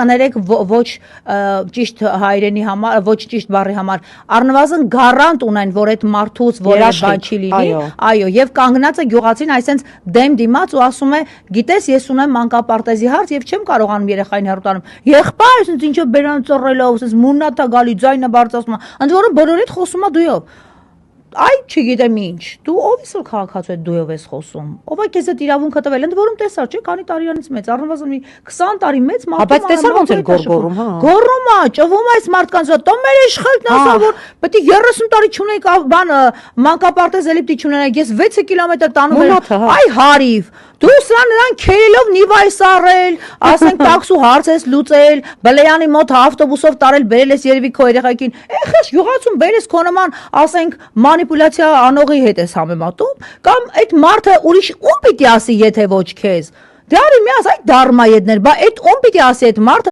կներեք ոչ ճիշտ հայրենի համար, ոչ ճիշտ բառի համար, առնվազն գարանտ ունեն, որ այդ մարդուց որևէ բան չի լինի, այո, եւ կանգնած է գյուղացին այսենց դեմ դիմաց ու ասում է, գիտես, ես ունեմ մանկապարտեզի հարց եւ չեմ կարողանում երեխային հեռուտանում։ Եղբայր, այսինքն ինչը բերան ծռելով, այսպես մուննաթա գալի, ձայնը բարձրացնում, ընդ որում բոլորիդ խոսում է դույով։ Այ չգիտեմ ինչ, դու ով ես որ քաղաքացու հետ դույով ես խոսում, ով է քեզ այդ իրավունքը տվել, ընդ որում տեսար չէ, քանի տարիանից մեծ, առնվազն մի 20 տարի մեծ մարդու։ Բայց տեսար ոնց էր գոռգոռում, հա։ Գոռում է, ճվում է այս մարդկանց վրա, տո մեր իշխելն ասա որ պետք է 30 տարի չունեիք բան մանկապարտեզ էլի պիտի չունենայիք, ես 6 կիլոմետր տանում եմ, այ հարիվ, դու նրան քերելով նիվայս արել, ասենք տաքսու հարց ես լուծել, Բլեյանի մոտ ավտոբուսով տարել, բերել ես երևի քո երեխային, ეხես գյուղացում բերես քո նման, ասենք մանիպուլյացիա անողի հետ ես համեմատում, կամ այդ մարդը ուրիշ ում պիտի ասի, եթե ոչ քեզ։ Դե արի մի ասա այդ դարմայետներ, բա այդ ում պիտի ասի այդ մարդը